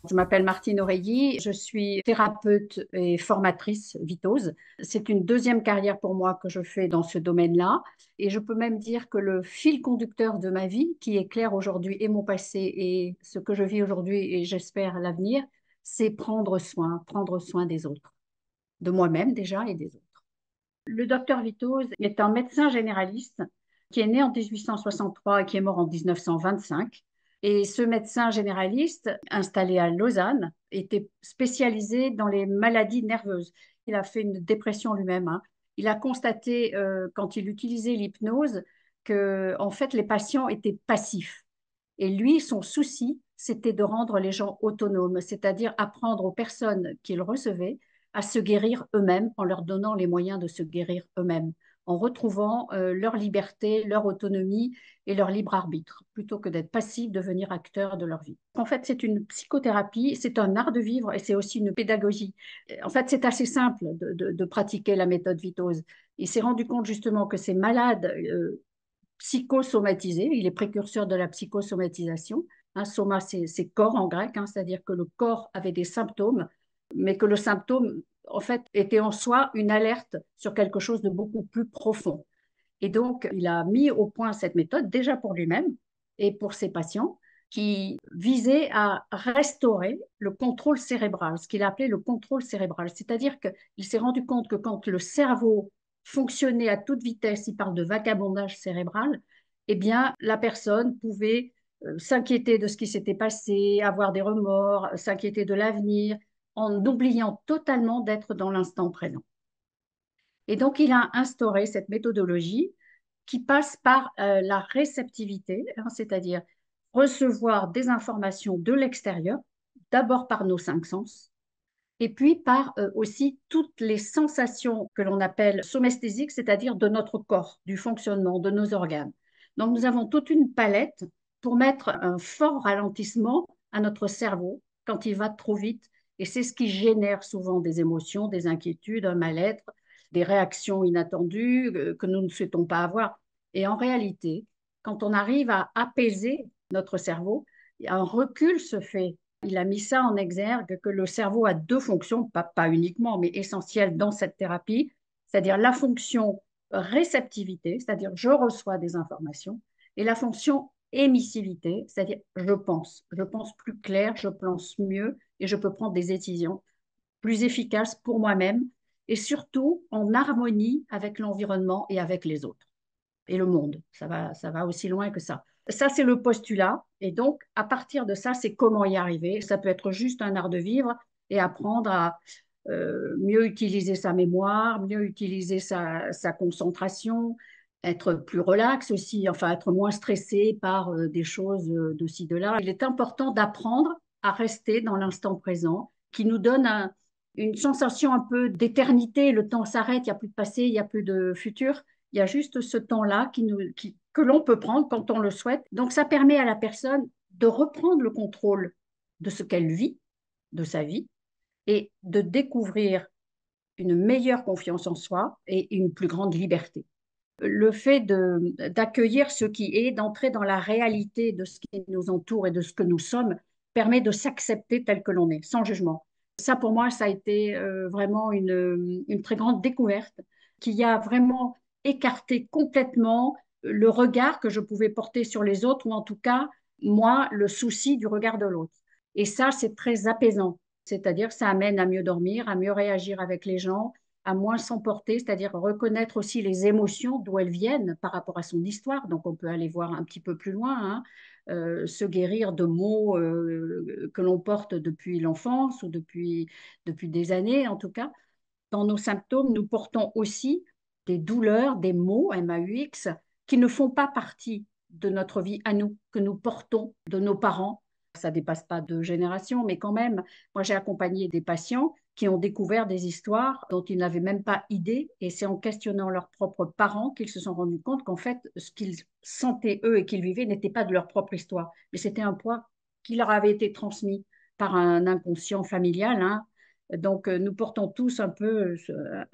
Je m'appelle Martine Oreilly, je suis thérapeute et formatrice Vitose. C'est une deuxième carrière pour moi que je fais dans ce domaine-là. Et je peux même dire que le fil conducteur de ma vie, qui est clair aujourd'hui et mon passé et ce que je vis aujourd'hui et j'espère l'avenir, c'est prendre soin des autres, de moi-même déjà et des autres. Le docteur Vitose est un médecin généraliste qui est né en 1863 et qui est mort en 1925. Et ce médecin généraliste, installé à Lausanne, était spécialisé dans les maladies nerveuses. Il a fait une dépression lui-même, hein. Il a constaté, quand il utilisait l'hypnose, que en fait, les patients étaient passifs. Et lui, son souci, c'était de rendre les gens autonomes, c'est-à-dire apprendre aux personnes qu'il recevait à se guérir eux-mêmes en leur donnant les moyens de se guérir eux-mêmes, en retrouvant leur liberté, leur autonomie et leur libre arbitre, plutôt que d'être passifs, devenir acteurs de leur vie. En fait, c'est une psychothérapie, c'est un art de vivre et c'est aussi une pédagogie. En fait, c'est assez simple de pratiquer la méthode Vitose. Il s'est rendu compte justement que ces malades psychosomatisé, il est précurseur de la psychosomatisation. Hein, soma, c'est corps en grec, hein, c'est-à-dire que le corps avait des symptômes, mais que le symptôme, en fait, était en soi une alerte sur quelque chose de beaucoup plus profond. Et donc, il a mis au point cette méthode, déjà pour lui-même et pour ses patients, qui visait à restaurer le contrôle cérébral, ce qu'il a appelé le contrôle cérébral. C'est-à-dire qu'il s'est rendu compte que quand le cerveau fonctionnait à toute vitesse, il parle de vagabondage cérébral, eh bien, la personne pouvait s'inquiéter de ce qui s'était passé, avoir des remords, s'inquiéter de l'avenir, en oubliant totalement d'être dans l'instant présent. Et donc, il a instauré cette méthodologie qui passe par la réceptivité, hein, c'est-à-dire recevoir des informations de l'extérieur, d'abord par nos cinq sens, et puis par aussi toutes les sensations que l'on appelle somesthésiques, c'est-à-dire de notre corps, du fonctionnement de nos organes. Donc, nous avons toute une palette pour mettre un fort ralentissement à notre cerveau quand il va trop vite. Et c'est ce qui génère souvent des émotions, des inquiétudes, un mal-être, des réactions inattendues que nous ne souhaitons pas avoir. Et en réalité, quand on arrive à apaiser notre cerveau, un recul se fait. Il a mis ça en exergue, que le cerveau a deux fonctions, pas uniquement, mais essentielles dans cette thérapie, c'est-à-dire la fonction réceptivité, c'est-à-dire je reçois des informations, et la fonction émissivité, c'est-à-dire je pense plus clair, je pense mieux et je peux prendre des décisions plus efficaces pour moi-même et surtout en harmonie avec l'environnement et avec les autres et le monde. Ça va aussi loin que ça. Ça, c'est le postulat. Et donc, à partir de ça, c'est comment y arriver. Ça peut être juste un art de vivre et apprendre à mieux utiliser sa mémoire, mieux utiliser sa concentration, être plus relax aussi, enfin être moins stressé par des choses de ci, de là. Il est important d'apprendre à rester dans l'instant présent, qui nous donne une sensation un peu d'éternité. Le temps s'arrête, il n'y a plus de passé, il n'y a plus de futur. Il y a juste ce temps-là que l'on peut prendre quand on le souhaite. Donc, ça permet à la personne de reprendre le contrôle de ce qu'elle vit, de sa vie, et de découvrir une meilleure confiance en soi et une plus grande liberté. Le fait d'accueillir ce qui est, d'entrer dans la réalité de ce qui nous entoure et de ce que nous sommes, permet de s'accepter tel que l'on est, sans jugement. Ça, pour moi, ça a été vraiment une très grande découverte qui a vraiment écarté complètement le regard que je pouvais porter sur les autres, ou en tout cas, moi, le souci du regard de l'autre. Et ça, c'est très apaisant. C'est-à-dire, ça amène à mieux dormir, à mieux réagir avec les gens, à moins s'emporter, c'est-à-dire reconnaître aussi les émotions, d'où elles viennent par rapport à son histoire. Donc, on peut aller voir un petit peu plus loin, hein, se guérir de maux que l'on porte depuis l'enfance ou depuis des années, en tout cas. Dans nos symptômes, nous portons aussi des douleurs, des maux, MAUX, qui ne font pas partie de notre vie à nous, que nous portons de nos parents. Ça dépasse pas deux générations, mais quand même, moi j'ai accompagné des patients qui ont découvert des histoires dont ils n'avaient même pas idée, et c'est en questionnant leurs propres parents qu'ils se sont rendus compte qu'en fait, ce qu'ils sentaient eux et qu'ils vivaient n'était pas de leur propre histoire, mais c'était un poids qui leur avait été transmis par un inconscient familial, hein. Donc, nous portons tous un peu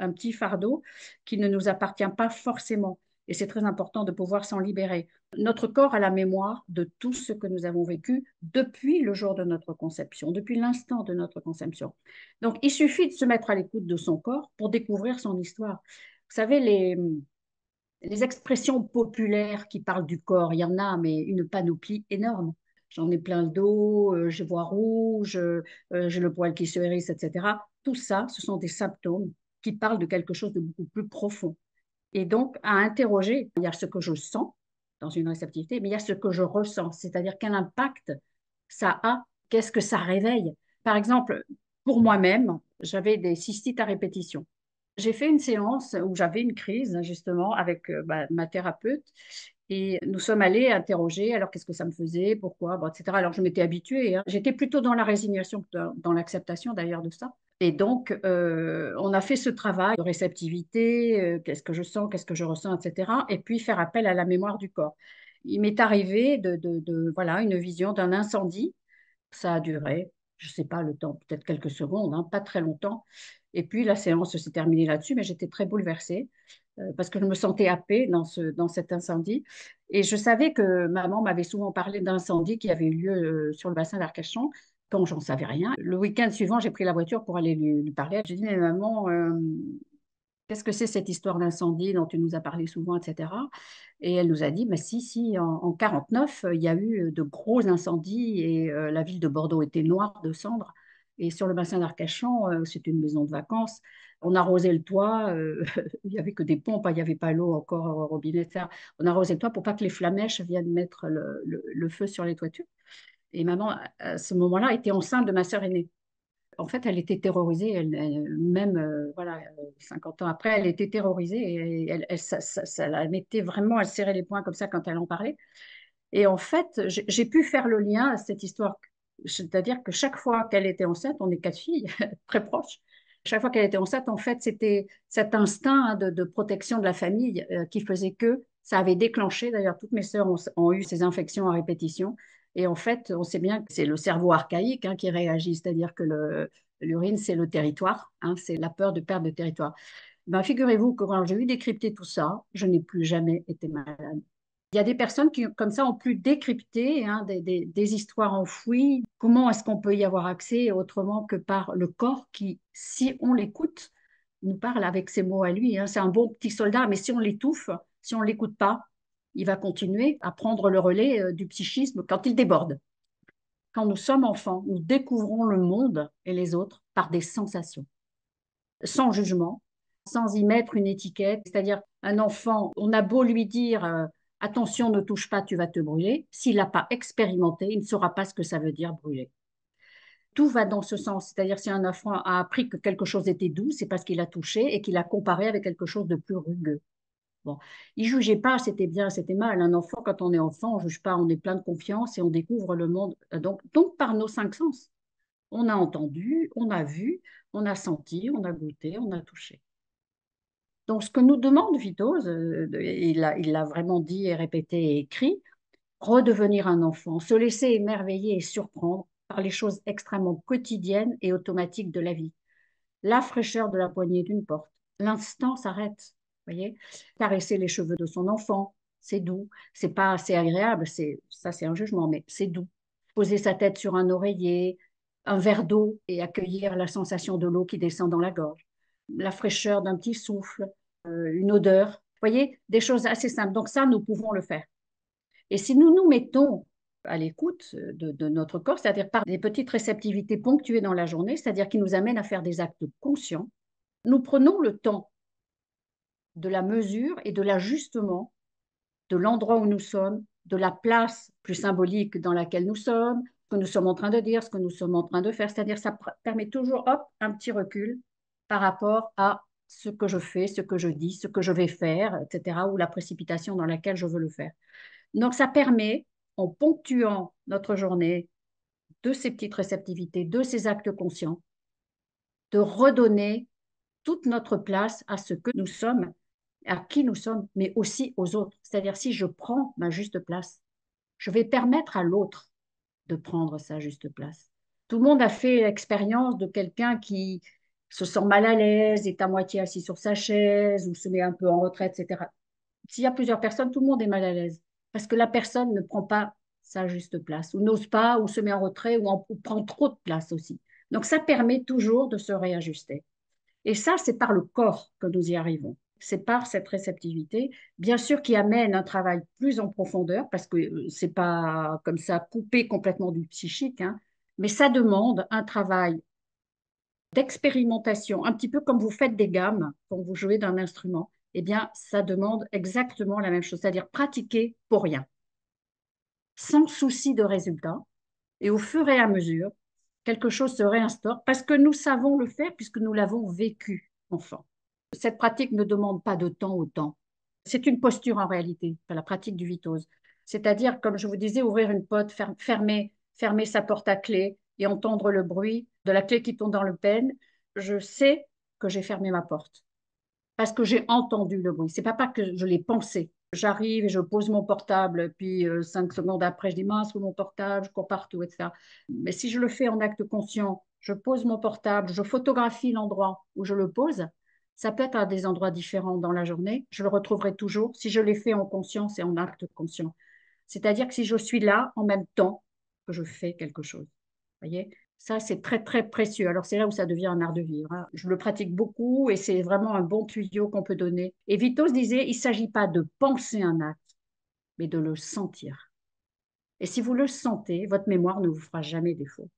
un petit fardeau qui ne nous appartient pas forcément. Et c'est très important de pouvoir s'en libérer. Notre corps a la mémoire de tout ce que nous avons vécu depuis le jour de notre conception, depuis l'instant de notre conception. Donc, il suffit de se mettre à l'écoute de son corps pour découvrir son histoire. Vous savez, les expressions populaires qui parlent du corps, il y en a, mais une panoplie énorme. J'en ai plein le dos, je vois rouge, j'ai le poil qui se hérisse, etc. Tout ça, ce sont des symptômes qui parlent de quelque chose de beaucoup plus profond. Et donc, à interroger, il y a ce que je sens dans une réceptivité, mais il y a ce que je ressens, c'est-à-dire quel impact ça a, qu'est-ce que ça réveille. Par exemple, pour moi-même, j'avais des cystites à répétition. J'ai fait une séance où j'avais une crise justement avec ma thérapeute et nous sommes allés interroger alors qu'est-ce que ça me faisait, pourquoi, bon, etc. Alors je m'étais habituée, hein. J'étais plutôt dans la résignation que dans l'acceptation d'ailleurs de ça. Et donc on a fait ce travail de réceptivité, qu'est-ce que je sens, qu'est-ce que je ressens, etc. Et puis faire appel à la mémoire du corps. Il m'est arrivé voilà, une vision d'un incendie. Ça a duré, je ne sais pas le temps, peut-être quelques secondes, hein, pas très longtemps. Et puis la séance s'est terminée là-dessus, mais j'étais très bouleversée parce que je me sentais happée dans cet incendie. Et je savais que maman m'avait souvent parlé d'incendie qui avait eu lieu sur le bassin d'Arcachon quand j'en savais rien. Le week-end suivant, j'ai pris la voiture pour aller lui parler. J'ai dit, mais maman, qu'est-ce que c'est cette histoire d'incendie dont tu nous as parlé souvent, etc. Et elle nous a dit, mais si, en 49, il y a eu de gros incendies et la ville de Bordeaux était noire de cendres. Et sur le bassin d'Arcachon, c'est une maison de vacances. On arrosait le toit, il n'y avait que des pompes, hein, il n'y avait pas l'eau encore au robinet, etc. On arrosait le toit pour pas que les flamèches viennent mettre le feu sur les toitures. Et maman, à ce moment-là, était enceinte de ma sœur aînée. En fait, elle était terrorisée, même voilà, 50 ans après, elle était terrorisée et ça la mettait vraiment, elle serrait les poings comme ça quand elle en parlait. Et en fait, j'ai pu faire le lien à cette histoire, c'est-à-dire que chaque fois qu'elle était enceinte, on est quatre filles très proches. Chaque fois qu'elle était enceinte, en fait, c'était cet instinct hein, de protection de la famille qui faisait que ça avait déclenché. D'ailleurs, toutes mes sœurs ont eu ces infections à répétition. Et en fait, on sait bien que c'est le cerveau archaïque hein, qui réagit, c'est-à-dire que l'urine, c'est le territoire, hein, c'est la peur de perdre de territoire. Ben, figurez-vous que quand j'ai eu décrypté tout ça, je n'ai plus jamais été malade. Il y a des personnes qui, comme ça, ont pu décrypter hein, des histoires enfouies. Comment est-ce qu'on peut y avoir accès autrement que par le corps qui, si on l'écoute, nous parle avec ses mots à lui, hein. C'est un bon petit soldat, mais si on l'étouffe, si on ne l'écoute pas, il va continuer à prendre le relais du psychisme quand il déborde. Quand nous sommes enfants, nous découvrons le monde et les autres par des sensations, sans jugement, sans y mettre une étiquette. C'est-à-dire, un enfant, on a beau lui dire attention, ne touche pas, tu vas te brûler. S'il n'a pas expérimenté, il ne saura pas ce que ça veut dire brûler. Tout va dans ce sens. C'est-à-dire, si un enfant a appris que quelque chose était doux, c'est parce qu'il a touché et qu'il a comparé avec quelque chose de plus rugueux. Bon, il ne jugeait pas, c'était bien, c'était mal. Un enfant, quand on est enfant, on ne juge pas, on est plein de confiance et on découvre le monde. Donc par nos cinq sens. On a entendu, on a vu, on a senti, on a goûté, on a touché. Donc, ce que nous demande Vito, il l'a vraiment dit et répété et écrit, redevenir un enfant, se laisser émerveiller et surprendre par les choses extrêmement quotidiennes et automatiques de la vie. La fraîcheur de la poignée d'une porte. L'instant s'arrête, voyez. Caresser les cheveux de son enfant, c'est doux. C'est pas assez agréable, c'est un jugement, mais c'est doux. Poser sa tête sur un oreiller, un verre d'eau et accueillir la sensation de l'eau qui descend dans la gorge. La fraîcheur d'un petit souffle, une odeur. Vous voyez, des choses assez simples. Donc ça, nous pouvons le faire. Et si nous nous mettons à l'écoute de notre corps, c'est-à-dire par des petites réceptivités ponctuées dans la journée, c'est-à-dire qui nous amènent à faire des actes conscients, nous prenons le temps de la mesure et de l'ajustement de l'endroit où nous sommes, de la place plus symbolique dans laquelle nous sommes, ce que nous sommes en train de dire, ce que nous sommes en train de faire. C'est-à-dire ça permet toujours hop, un petit recul par rapport à ce que je fais, ce que je dis, ce que je vais faire, etc., ou la précipitation dans laquelle je veux le faire. Donc ça permet, en ponctuant notre journée de ces petites réceptivités, de ces actes conscients, de redonner toute notre place à ce que nous sommes, à qui nous sommes, mais aussi aux autres. C'est-à-dire, si je prends ma juste place, je vais permettre à l'autre de prendre sa juste place. Tout le monde a fait l'expérience de quelqu'un qui se sent mal à l'aise, est à moitié assis sur sa chaise ou se met un peu en retraite, etc. s'il y a plusieurs personnes, tout le monde est mal à l'aise parce que la personne ne prend pas sa juste place ou n'ose pas ou se met en retrait ou prend trop de place aussi. Donc, ça permet toujours de se réajuster. Et ça, c'est par le corps que nous y arrivons. C'est par cette réceptivité, bien sûr, qui amène un travail plus en profondeur, parce que c'est pas comme ça coupé complètement du psychique, hein, mais ça demande un travail d'expérimentation, un petit peu comme vous faites des gammes quand vous jouez d'un instrument. Eh bien, ça demande exactement la même chose, c'est-à-dire pratiquer pour rien, sans souci de résultat. Et au fur et à mesure, quelque chose se réinstaure parce que nous savons le faire puisque nous l'avons vécu enfant. Cette pratique ne demande pas de temps au temps. C'est une posture en réalité, la pratique du vitose. C'est-à-dire, comme je vous disais, ouvrir une porte, fermer sa porte à clé et entendre le bruit de la clé qui tombe dans le pêne. Je sais que j'ai fermé ma porte parce que j'ai entendu le bruit. C'est pas que je l'ai pensé. J'arrive et je pose mon portable, puis 5 secondes après, je dis mince, où mon portable, je cours partout, etc. Mais si je le fais en acte conscient, je pose mon portable, je photographie l'endroit où je le pose. Ça peut être à des endroits différents dans la journée. Je le retrouverai toujours si je l'ai fait en conscience et en acte conscient. C'est-à-dire que si je suis là en même temps que je fais quelque chose. Voyez, ça, c'est très, très précieux. Alors, c'est là où ça devient un art de vivre, hein. Je le pratique beaucoup et c'est vraiment un bon tuyau qu'on peut donner. Et Vitos disait, il ne s'agit pas de penser un acte, mais de le sentir. Et si vous le sentez, votre mémoire ne vous fera jamais défaut.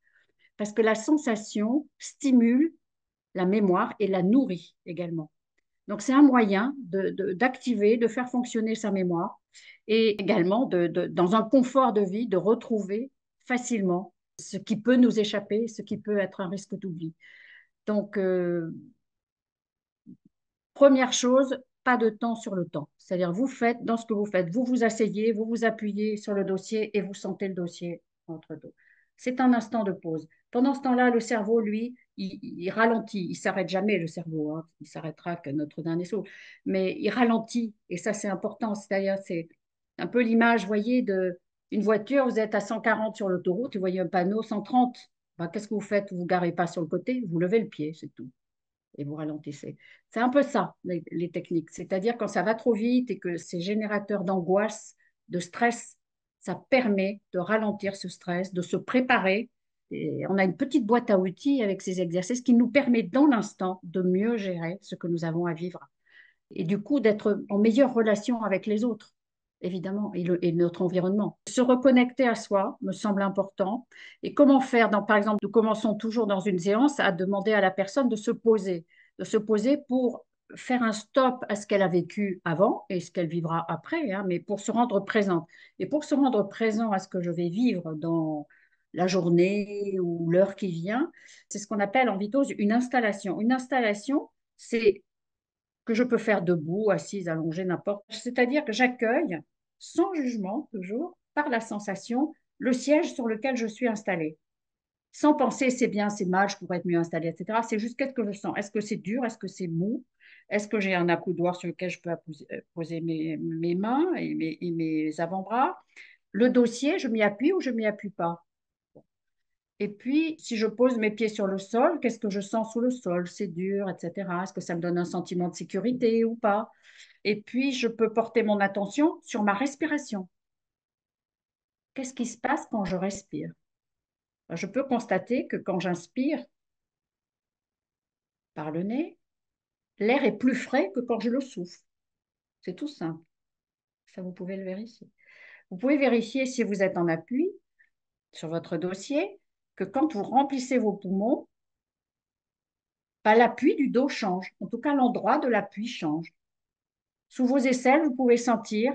Parce que la sensation stimule la mémoire et la nourrit également. Donc, c'est un moyen d'activer, de faire fonctionner sa mémoire et également, dans un confort de vie, de retrouver facilement ce qui peut nous échapper, ce qui peut être un risque d'oubli. Donc, première chose, pas de temps sur le temps. C'est-à-dire, vous faites dans ce que vous faites. Vous vous asseyez, vous vous appuyez sur le dossier et vous sentez le dossier entre deux. C'est un instant de pause. Pendant ce temps-là, le cerveau, lui, il ralentit. Il ne s'arrête jamais, le cerveau, hein. Il s'arrêtera que notre dernier souffle. Mais il ralentit. Et ça, c'est important. C'est-à-dire, c'est un peu l'image, vous voyez, d'une voiture. Vous êtes à 140 sur l'autoroute, vous voyez un panneau 130. Ben, qu'est-ce que vous faites? Vous ne garez pas sur le côté, vous levez le pied, c'est tout et vous ralentissez. C'est un peu ça, les techniques. C'est-à-dire quand ça va trop vite et que c'est générateur d'angoisse, de stress, ça permet de ralentir ce stress, de se préparer. Et on a une petite boîte à outils avec ces exercices qui nous permet dans l'instant de mieux gérer ce que nous avons à vivre et du coup d'être en meilleure relation avec les autres, évidemment, et notre environnement. Se reconnecter à soi me semble important. Et comment faire par exemple, nous commençons toujours dans une séance à demander à la personne de se poser pour faire un stop à ce qu'elle a vécu avant et ce qu'elle vivra après, hein, mais pour se rendre présente. Et pour se rendre présent à ce que je vais vivre dans la journée ou l'heure qui vient, c'est ce qu'on appelle en vitose une installation. Une installation, c'est que je peux faire debout, assise, allongée, n'importe. C'est-à-dire que j'accueille, sans jugement toujours, par la sensation, le siège sur lequel je suis installée. Sans penser c'est bien, c'est mal, je pourrais être mieux installée, etc. C'est juste qu'est-ce que je sens. Est-ce que c'est dur? Est-ce que c'est mou? Est-ce que j'ai un accoudoir sur lequel je peux poser mes mains et mes avant-bras? Le dossier, je m'y appuie ou je m'y appuie pas? Et puis, si je pose mes pieds sur le sol, qu'est-ce que je sens sous le sol? C'est dur, etc. Est-ce que ça me donne un sentiment de sécurité ou pas? Et puis, je peux porter mon attention sur ma respiration. Qu'est-ce qui se passe quand je respire? Je peux constater que quand j'inspire par le nez, l'air est plus frais que quand je le souffle. C'est tout simple. Ça, vous pouvez le vérifier. Vous pouvez vérifier si vous êtes en appui sur votre dossier, que quand vous remplissez vos poumons, pas l'appui du dos change. En tout cas, l'endroit de l'appui change. Sous vos aisselles, vous pouvez sentir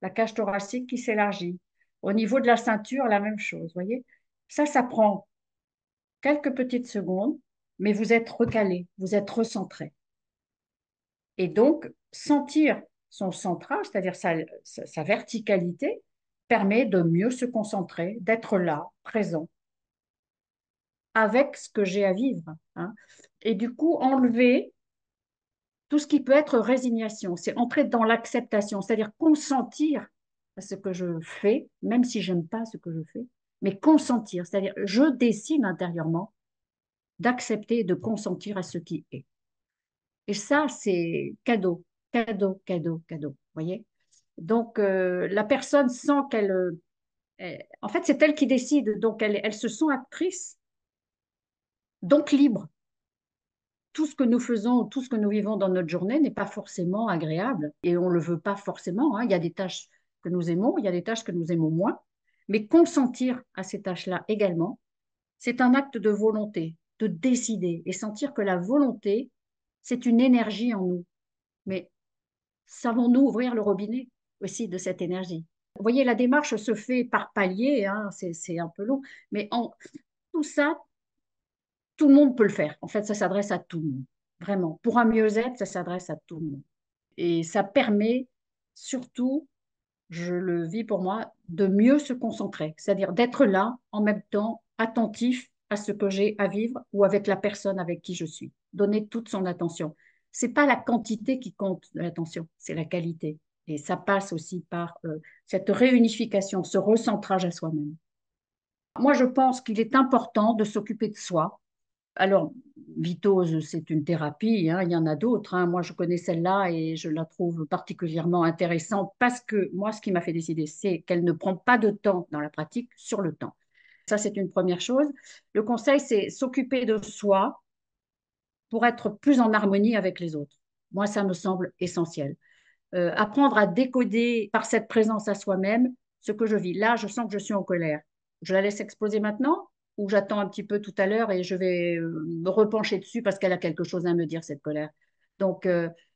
la cage thoracique qui s'élargit. Au niveau de la ceinture, la même chose, voyez. Ça prend quelques petites secondes, mais vous êtes recalé, vous êtes recentré. Et donc, sentir son centrage, c'est-à-dire sa verticalité, permet de mieux se concentrer, d'être là, présent, avec ce que j'ai à vivre, hein. Et du coup, enlever tout ce qui peut être résignation, c'est entrer dans l'acceptation, c'est-à-dire consentir à ce que je fais, même si j'aime pas ce que je fais, mais consentir, c'est-à-dire je décide intérieurement d'accepter et de consentir à ce qui est. Et ça, c'est cadeau, cadeau, cadeau, cadeau, vous voyez? Donc, la personne sent en fait, c'est elle qui décide. Donc, elle se sent actrice, donc libre. Tout ce que nous faisons, tout ce que nous vivons dans notre journée n'est pas forcément agréable et on ne le veut pas forcément, hein. Il y a des tâches que nous aimons, il y a des tâches que nous aimons moins, mais consentir à ces tâches-là également, c'est un acte de volonté, de décider et sentir que la volonté, c'est une énergie en nous. Mais savons-nous ouvrir le robinet aussi de cette énergie? Vous voyez, la démarche se fait par paliers, hein, c'est un peu long, mais tout ça, tout le monde peut le faire. En fait, ça s'adresse à tout le monde. Vraiment. Pour un mieux-être, ça s'adresse à tout le monde. Et ça permet surtout, je le vis pour moi, de mieux se concentrer. C'est-à-dire d'être là, en même temps, attentif à ce que j'ai à vivre ou avec la personne avec qui je suis. Donner toute son attention. C'est pas la quantité qui compte de l'attention, c'est la qualité. Et ça passe aussi par cette réunification, ce recentrage à soi-même. Moi, je pense qu'il est important de s'occuper de soi. Alors, Vitose, c'est une thérapie, hein, il y en a d'autres, hein. Moi, je connais celle-là et je la trouve particulièrement intéressante parce que moi, ce qui m'a fait décider, c'est qu'elle ne prend pas de temps dans la pratique sur le temps. Ça, c'est une première chose. Le conseil, c'est s'occuper de soi pour être plus en harmonie avec les autres. Moi, ça me semble essentiel. Apprendre à décoder par cette présence à soi-même ce que je vis. Là, je sens que je suis en colère. Je la laisse exploser maintenant ou j'attends un petit peu tout à l'heure et je vais me repencher dessus parce qu'elle a quelque chose à me dire, cette colère. Donc,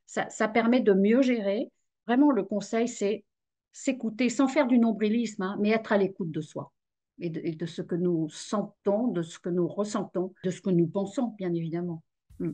ça permet de mieux gérer. Vraiment, le conseil, c'est s'écouter sans faire du nombrilisme, hein, mais être à l'écoute de soi et de ce que nous sentons, de ce que nous ressentons, de ce que nous pensons, bien évidemment. Mm.